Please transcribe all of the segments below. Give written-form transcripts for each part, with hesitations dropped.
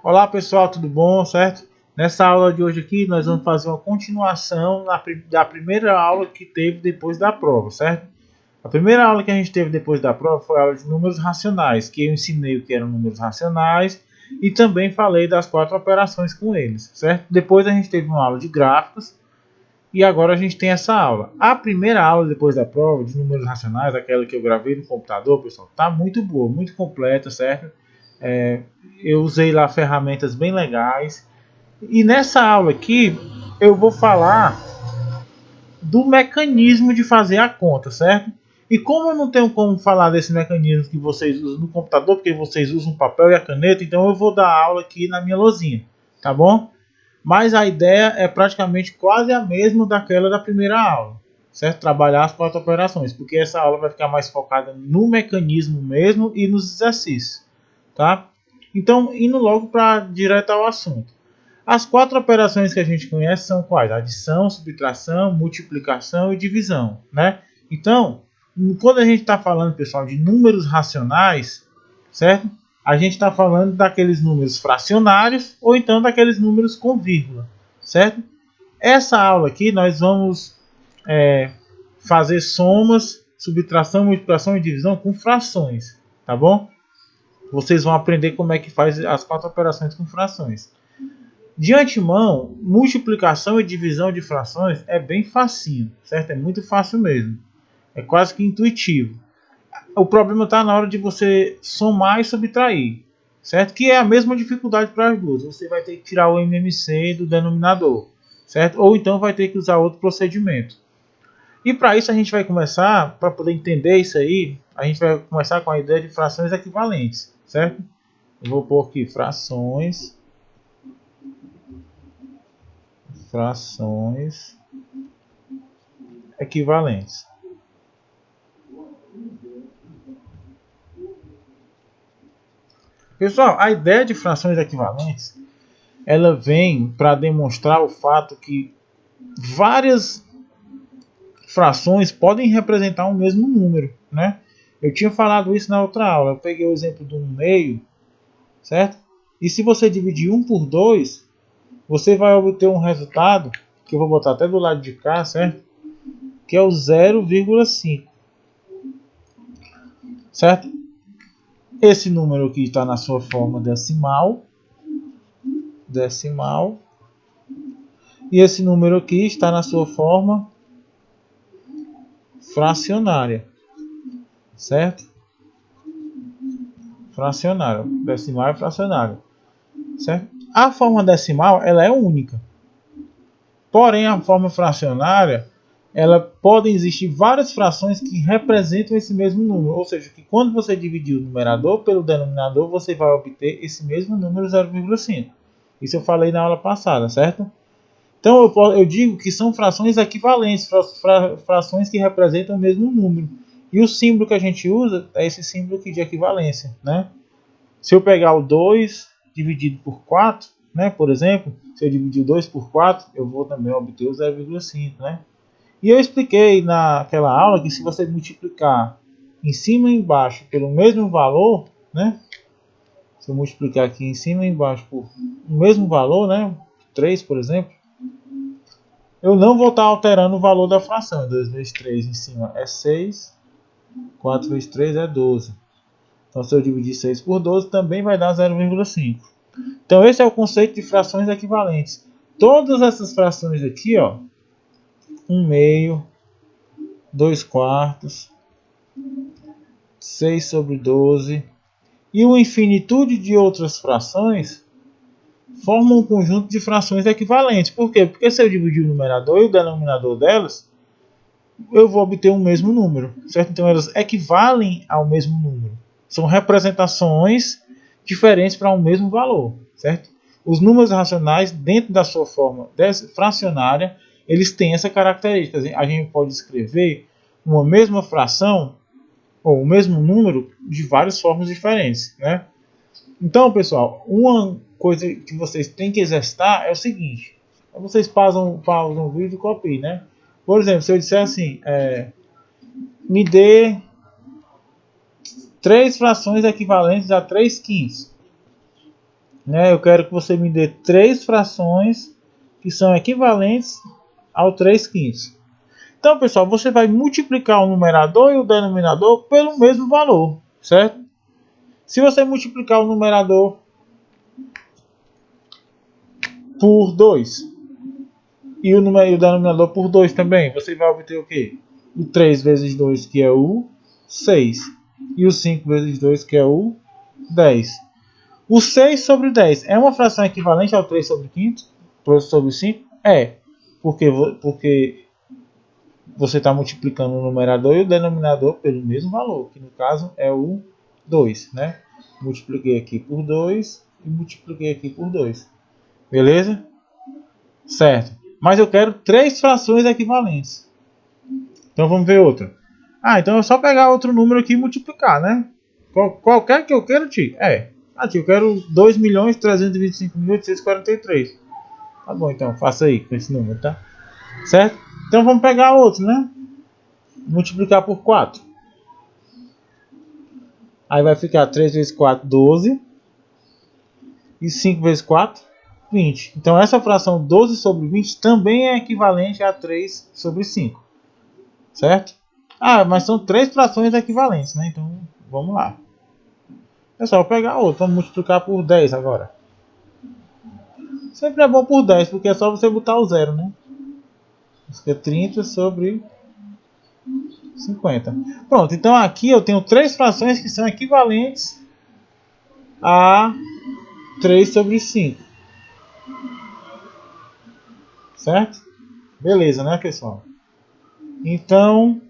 Olá pessoal, tudo bom, certo? Nessa aula de hoje aqui nós vamos fazer uma continuação da primeira aula que teve depois da prova, certo? A primeira aula que a gente teve depois da prova foi a aula de números racionais, que eu ensinei o que eram números racionais e também falei das 4 operações com eles, certo? Depois a gente teve uma aula de gráficos e agora a gente tem essa aula. A primeira aula depois da prova de números racionais, aquela que eu gravei no computador, pessoal, tá muito boa, muito completa, certo? Eu usei lá ferramentas bem legais. E nessa aula aqui eu vou falar do mecanismo de fazer a conta, certo? E como eu não tenho como falar desse mecanismo que vocês usam no computador, porque vocês usam o papel e a caneta, então eu vou dar aula aqui na minha lousinha, tá bom? Mas a ideia é praticamente quase a mesma daquela da primeira aula, certo? Trabalhar as 4 operações, porque essa aula vai ficar mais focada no mecanismo mesmo e nos exercícios, tá? Então, indo logo para direto ao assunto. As 4 operações que a gente conhece são quais? Adição, subtração, multiplicação e divisão, né? Então, quando a gente está falando, pessoal, de números racionais, certo? A gente está falando daqueles números fracionários ou então daqueles números com vírgula, certo? Essa aula aqui nós vamos fazer somas, subtração, multiplicação e divisão com frações, tá bom? Vocês vão aprender como é que faz as 4 operações com frações. De antemão, multiplicação e divisão de frações é bem facinho, certo? É muito fácil mesmo. É quase que intuitivo. O problema está na hora de você somar e subtrair, certo? Que é a mesma dificuldade para as duas. Você vai ter que tirar o MMC do denominador, certo? Ou então vai ter que usar outro procedimento. E para isso a gente vai começar, para poder entender isso aí, a gente vai começar com a ideia de frações equivalentes, certo? Eu vou pôr aqui frações equivalentes. Pessoal, a ideia de frações equivalentes, ela vem para demonstrar o fato que várias frações podem representar um mesmo número, né? Eu tinha falado isso na outra aula. Eu peguei o exemplo de 1/2, certo? E se você dividir 1 por 2, você vai obter um resultado, que eu vou botar até do lado de cá, certo? Que é o 0,5, certo? Esse número aqui está na sua forma decimal. E esse número aqui está na sua forma fracionária, certo? Fracionária, decimal e fracionária, certo? A forma decimal, ela é única. Porém, a forma fracionária, podem existir várias frações que representam esse mesmo número. Ou seja, que quando você dividir o numerador pelo denominador, você vai obter esse mesmo número 0,5. Isso eu falei na aula passada, certo? Então eu digo que são frações equivalentes, frações que representam o mesmo número. E o símbolo que a gente usa é esse símbolo aqui de equivalência, né? Se eu pegar o 2 dividido por 4, né, por exemplo, se eu dividir o 2 por 4, eu vou também obter o 0,5, né? E eu expliquei naquela aula que se você multiplicar em cima e embaixo pelo mesmo valor, né? Se eu multiplicar aqui em cima e embaixo por o mesmo valor, né? 3, por exemplo, eu não vou estar alterando o valor da fração. 2 vezes 3 em cima é 6, 4 vezes 3 é 12. Então, se eu dividir 6 por 12, também vai dar 0,5. Então, esse é o conceito de frações equivalentes. Todas essas frações aqui, ó, 1/2, 2/4, 6 sobre 12 e uma infinitude de outras frações formam um conjunto de frações equivalentes. Por quê? Porque se eu dividir o numerador e o denominador delas, eu vou obter o mesmo número, certo? Então elas equivalem ao mesmo número. São representações diferentes para um mesmo valor, certo? Os números racionais, dentro da sua forma fracionária, eles têm essa característica. A gente pode escrever uma mesma fração ou o mesmo número de várias formas diferentes, né? Então, pessoal, uma coisa que vocês têm que exercitar é o seguinte. Vocês pausam o vídeo e copiem, né? Por exemplo, se eu disser assim, me dê 3 frações equivalentes a 3/5. né? Eu quero que você me dê 3 frações que são equivalentes ao 3/5. Então, pessoal, você vai multiplicar o numerador e o denominador pelo mesmo valor, certo? Se você multiplicar o numerador por 2 e o denominador por 2 também, você vai obter o quê? O 3 vezes 2, que é o 6. E o 5 vezes 2, que é o 10. O 6 sobre 10 é uma fração equivalente ao 3 sobre 5? 3 sobre 5? É. Porque você está multiplicando o numerador e o denominador pelo mesmo valor, que no caso é o 2, né? Multipliquei aqui por 2 e multipliquei aqui por 2. Beleza? Certo. Mas eu quero 3 frações equivalentes. Então vamos ver outra. Então é só pegar outro número aqui e multiplicar, né? Qualquer que eu queira, tio. Aqui eu quero 2.325.843. Tá bom, então faça aí com esse número, tá? Certo? Então vamos pegar outro, né? Multiplicar por 4. Aí vai ficar 3 vezes 4, 12. E 5 vezes 4, 20. Então essa fração 12 sobre 20 também é equivalente a 3 sobre 5. Certo? Mas são 3 frações equivalentes, né? Então vamos lá. É só pegar outro. Vamos multiplicar por 10 agora. Sempre é bom por 10, porque é só você botar o zero, né? Isso é 30 sobre 50. Pronto, então aqui eu tenho 3 frações que são equivalentes a 3 sobre 5. Certo? Beleza, né, pessoal? Então,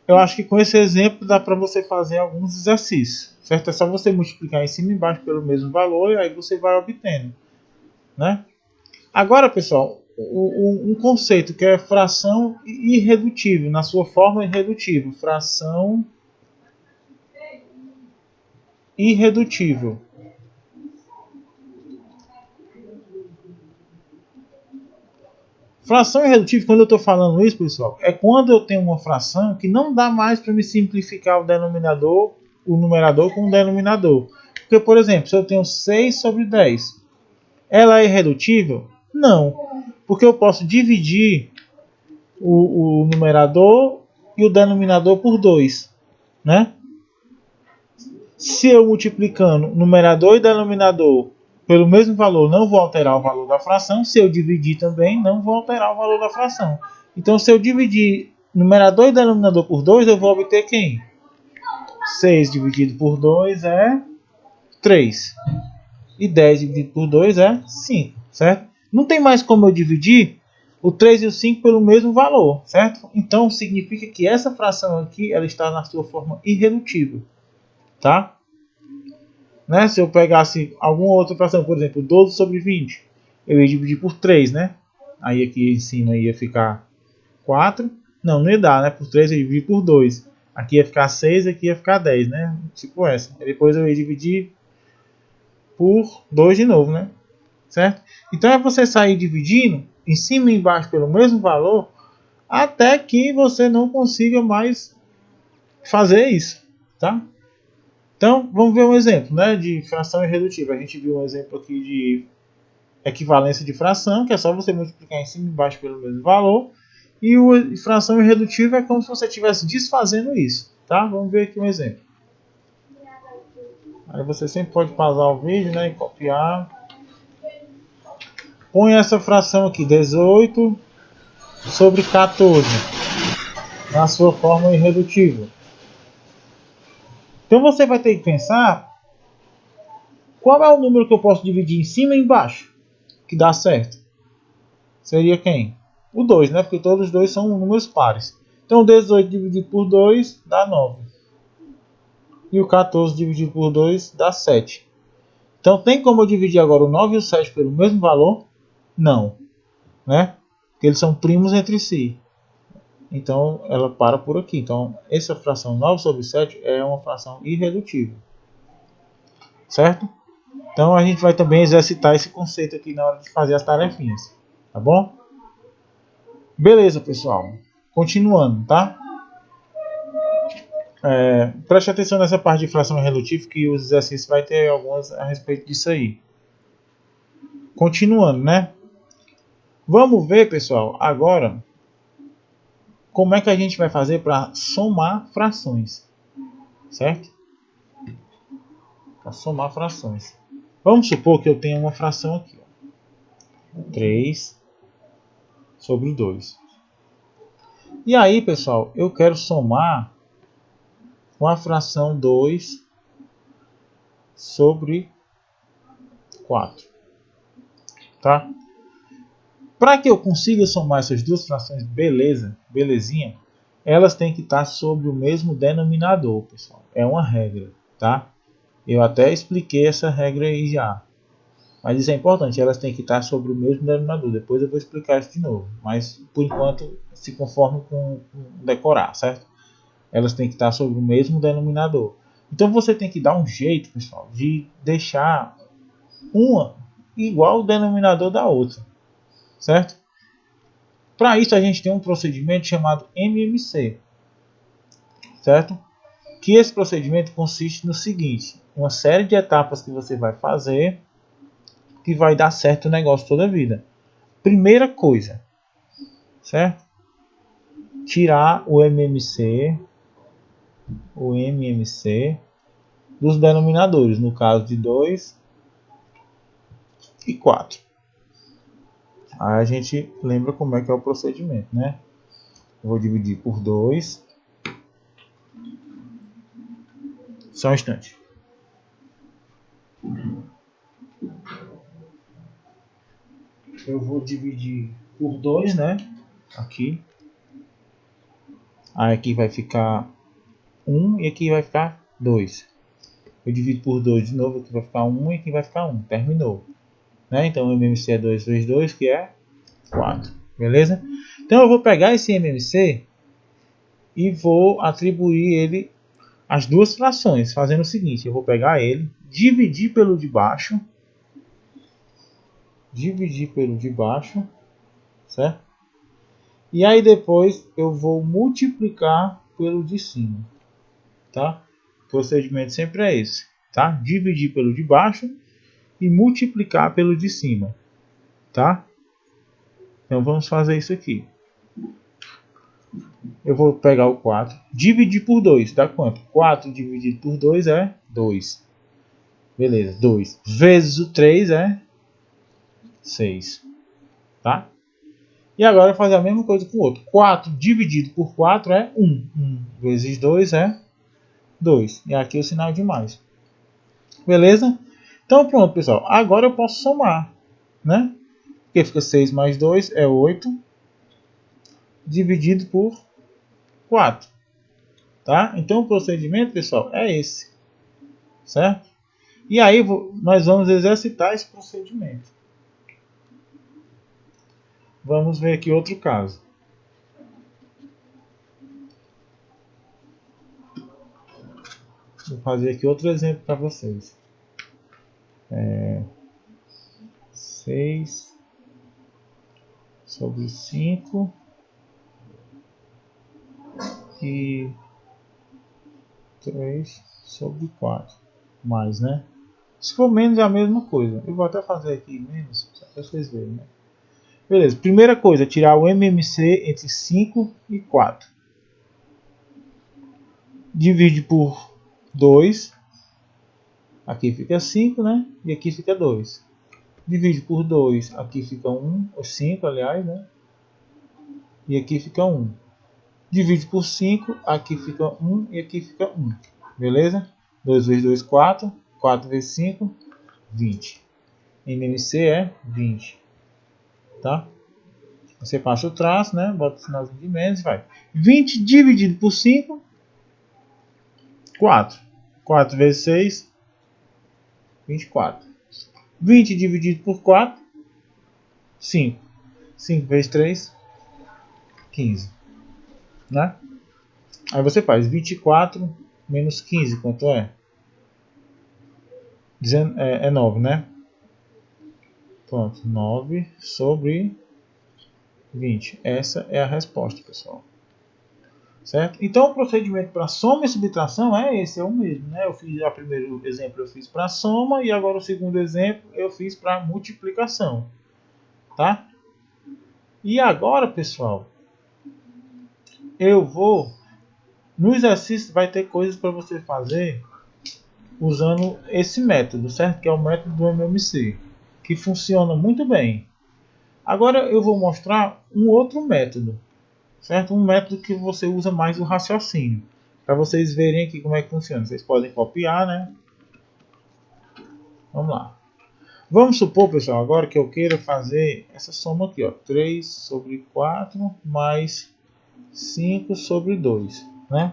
eu acho que com esse exemplo dá para você fazer alguns exercícios. Certo? É só você multiplicar em cima e embaixo pelo mesmo valor e aí você vai obtendo. Né? Agora, pessoal, um conceito que é fração irredutível, na sua forma irredutível. Fração irredutível. Fração irredutível, quando eu estou falando isso, pessoal, é quando eu tenho uma fração que não dá mais para me simplificar o numerador com o denominador. Porque, por exemplo, se eu tenho 6 sobre 10, ela é irredutível? Não, porque eu posso dividir o numerador e o denominador por 2, né? Se eu multiplicando numerador e denominador pelo mesmo valor, não vou alterar o valor da fração. Se eu dividir também, não vou alterar o valor da fração. Então, se eu dividir numerador e denominador por 2, eu vou obter quem? 6 dividido por 2 é 3. E 10 dividido por 2 é 5, certo? Não tem mais como eu dividir o 3 e o 5 pelo mesmo valor, certo? Então, significa que essa fração aqui ela está na sua forma irredutível, tá? Né? Se eu pegasse alguma outra fração, por exemplo, 12 sobre 20, eu ia dividir por 3, né? Aí aqui em cima ia ficar 4. Não ia dar, né? Por 3 eu ia dividir por 2. Aqui ia ficar 6, aqui ia ficar 10, né? Tipo essa. E depois eu ia dividir por 2 de novo, né? Certo? Então é você sair dividindo em cima e embaixo pelo mesmo valor até que você não consiga mais fazer isso, tá? Então, vamos ver um exemplo, né, de fração irredutível. A gente viu um exemplo aqui de equivalência de fração, que é só você multiplicar em cima e embaixo pelo mesmo valor. E o fração irredutível é como se você estivesse desfazendo isso, tá? Vamos ver aqui um exemplo. Aí você sempre pode pausar o vídeo, né, e copiar. Põe essa fração aqui, 18 sobre 14, na sua forma irredutível. Então você vai ter que pensar qual é o número que eu posso dividir em cima e embaixo que dá certo. Seria quem? O 2, né? Porque todos os dois são números pares. Então 18 dividido por 2 dá 9. E o 14 dividido por 2 dá 7. Então tem como eu dividir agora o 9 e o 7 pelo mesmo valor? Não, né? Porque eles são primos entre si. Então ela para por aqui. Então essa fração 9 sobre 7 é uma fração irredutível. Certo? Então a gente vai também exercitar esse conceito aqui na hora de fazer as tarefinhas. Tá bom? Beleza, pessoal. Continuando, tá? Preste atenção nessa parte de fração irredutível que os exercícios vai ter algumas a respeito disso aí. Continuando, né? Vamos ver, pessoal, agora como é que a gente vai fazer para somar frações, certo? Para somar frações. Vamos supor que eu tenha uma fração aqui, ó, 3 sobre 2. E aí, pessoal, eu quero somar com a fração 2 sobre 4, tá? Para que eu consiga somar essas duas frações, belezinha, elas têm que estar sobre o mesmo denominador, pessoal. É uma regra, tá? Eu até expliquei essa regra aí já. Mas isso é importante, elas têm que estar sobre o mesmo denominador. Depois eu vou explicar isso de novo. Mas, por enquanto, se conforme com decorar, certo? Elas têm que estar sobre o mesmo denominador. Então você tem que dar um jeito, pessoal, de deixar uma igual ao denominador da outra, certo? Para isso a gente tem um procedimento chamado MMC, certo? Que esse procedimento consiste no seguinte: uma série de etapas que você vai fazer que vai dar certo o negócio toda a vida. Primeira coisa, certo? Tirar o MMC dos denominadores, no caso de 2 e 4. Aí a gente lembra como é que é o procedimento, né? Eu vou dividir por 2. Só um instante. Eu vou dividir por 2, né? Aqui. Aí aqui vai ficar 1 e aqui vai ficar 2. Eu divido por 2 de novo, aqui vai ficar 1 e aqui vai ficar 1. Terminou. Né? Então o MMC é 2 vezes 2, que é 4. Beleza? Então eu vou pegar esse MMC e vou atribuir ele às duas frações, fazendo o seguinte: eu vou pegar ele, dividir pelo de baixo, certo? E aí depois eu vou multiplicar pelo de cima, tá? O procedimento sempre é esse, tá? Dividir pelo de baixo e multiplicar pelo de cima, tá? Então vamos fazer isso aqui. Eu vou pegar o 4, dividir por 2, dá quanto? 4 dividido por 2 é 2. Beleza, 2 vezes o 3 é 6, tá? E agora eu vou fazer a mesma coisa com o outro. 4 dividido por 4 é 1. 1 vezes 2 é 2. E aqui é o sinal de mais. Beleza? Então pronto, pessoal. Agora eu posso somar, né? Porque fica 6 mais 2 é 8. Dividido por 4. Tá? Então o procedimento, pessoal, é esse. Certo? E aí nós vamos exercitar esse procedimento. Vamos ver aqui outro caso. Vou fazer aqui outro exemplo para vocês. 6 sobre 5 e 3 sobre 4. Mais, né? Se for menos é a mesma coisa. Eu vou até fazer aqui menos, só para vocês verem, né? Beleza, primeira coisa, tirar o MMC entre 5 e 4. Divide por 2. Aqui fica 5, né? E aqui fica 2. Divide por 2, aqui fica 1, ou 5, aliás, né? E aqui fica 1. Divide por 5, aqui fica 1 e aqui fica 1. Beleza? 2 vezes 2, 4. 4 vezes 5, 20. MMC é 20. Tá? Você passa o traço, né? Bota o sinalzinho de menos e vai. 20 dividido por 5, 4. 4 vezes 6, 24. 20 dividido por 4, 5. 5 vezes 3, 15. Né? Aí você faz 24 menos 15, quanto é? É 9, né? Pronto, 9 sobre 20. Essa é a resposta, pessoal. certo? Então o procedimento para soma e subtração é esse, é o mesmo, né? Eu fiz o primeiro exemplo, eu fiz para soma, e agora o segundo exemplo eu fiz para multiplicação, tá? E agora, pessoal, eu vou no exercício, vai ter coisas para você fazer usando esse método, certo? Que é o método do MMC, que funciona muito bem. Agora eu vou mostrar um outro método, certo? Um método que você usa mais o raciocínio, para vocês verem aqui como é que funciona. Vocês podem copiar, né? Vamos lá. Vamos supor, pessoal, agora que eu queira fazer essa soma aqui, ó, 3 sobre 4 mais 5 sobre 2, né?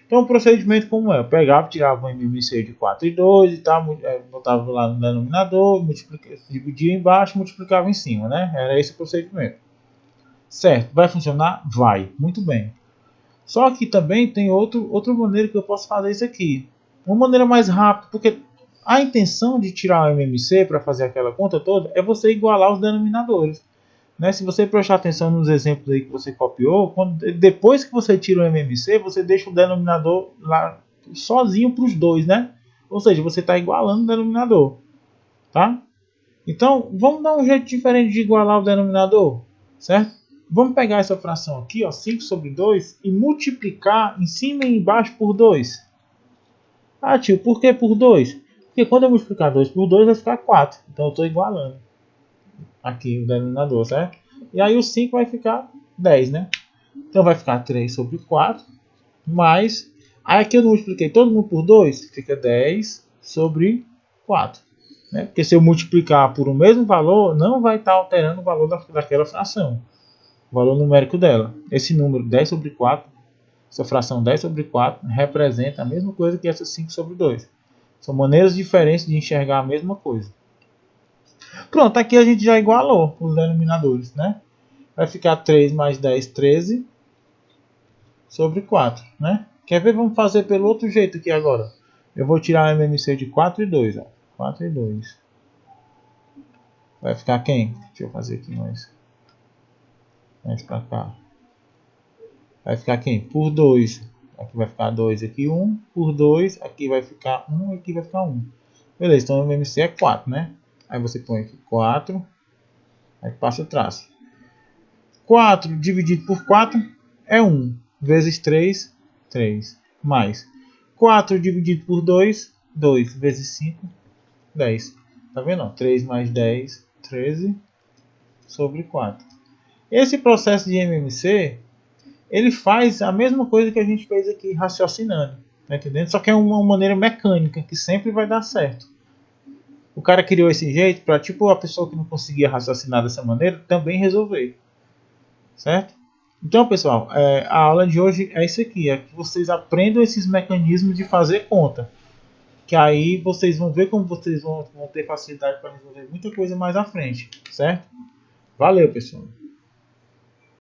Então o procedimento como é? Eu pegava, tirava o MMC de 4 e 2 e tal, botava lá no denominador, dividia embaixo, multiplicava em cima, né? Era esse o procedimento. Certo, vai funcionar? Vai, muito bem. Só que também tem outra maneira que eu posso fazer isso aqui. Uma maneira mais rápida, porque a intenção de tirar o MMC para fazer aquela conta toda é você igualar os denominadores. Né? Se você prestar atenção nos exemplos aí que você copiou, depois que você tira o MMC, você deixa o denominador lá sozinho para os dois, né? Ou seja, você está igualando o denominador, tá? Então, vamos dar um jeito diferente de igualar o denominador, certo? Vamos pegar essa fração aqui, ó, 5 sobre 2, e multiplicar em cima e embaixo por 2. Ah, tio, por que por 2? Porque quando eu multiplicar 2 por 2, vai ficar 4. Então, eu estou igualando aqui o denominador, certo? E aí o 5 vai ficar 10, né? Então vai ficar 3 sobre 4, mais... Aí aqui eu não multipliquei todo mundo por 2, fica 10 sobre 4. Né? Porque se eu multiplicar por o mesmo valor, não vai estar alterando o valor daquela fração. O valor numérico dela. Esse número 10 sobre 4, essa fração 10 sobre 4, representa a mesma coisa que essa 5 sobre 2. São maneiras diferentes de enxergar a mesma coisa. Pronto, aqui a gente já igualou os denominadores, né? Vai ficar 3 mais 10, 13 sobre 4, né? Quer ver? Vamos fazer pelo outro jeito aqui agora. Eu vou tirar o MMC de 4 e 2, ó. 4 e 2. Vai ficar quem? Deixa eu fazer aqui mais pra cá. Vai ficar quem? Por 2. Aqui vai ficar 2, aqui 1. Por 2, aqui vai ficar 1 e aqui vai ficar 1. Beleza, então o MMC é 4, né? Aí você põe aqui 4. Aí passa o traço. 4 dividido por 4 é 1. Vezes 3, 3. Mais 4 dividido por 2, 2. Vezes 5, 10. Tá vendo? 3 mais 10, 13 sobre 4. Esse processo de MMC, ele faz a mesma coisa que a gente fez aqui raciocinando. Tá entendendo? Só que é uma maneira mecânica, que sempre vai dar certo. O cara criou esse jeito para, tipo, a pessoa que não conseguia raciocinar dessa maneira também resolver. Certo? Então, pessoal, a aula de hoje é isso aqui. É que vocês aprendam esses mecanismos de fazer conta. Que aí vocês vão ver como vocês vão ter facilidade para resolver muita coisa mais à frente. Certo? Valeu, pessoal.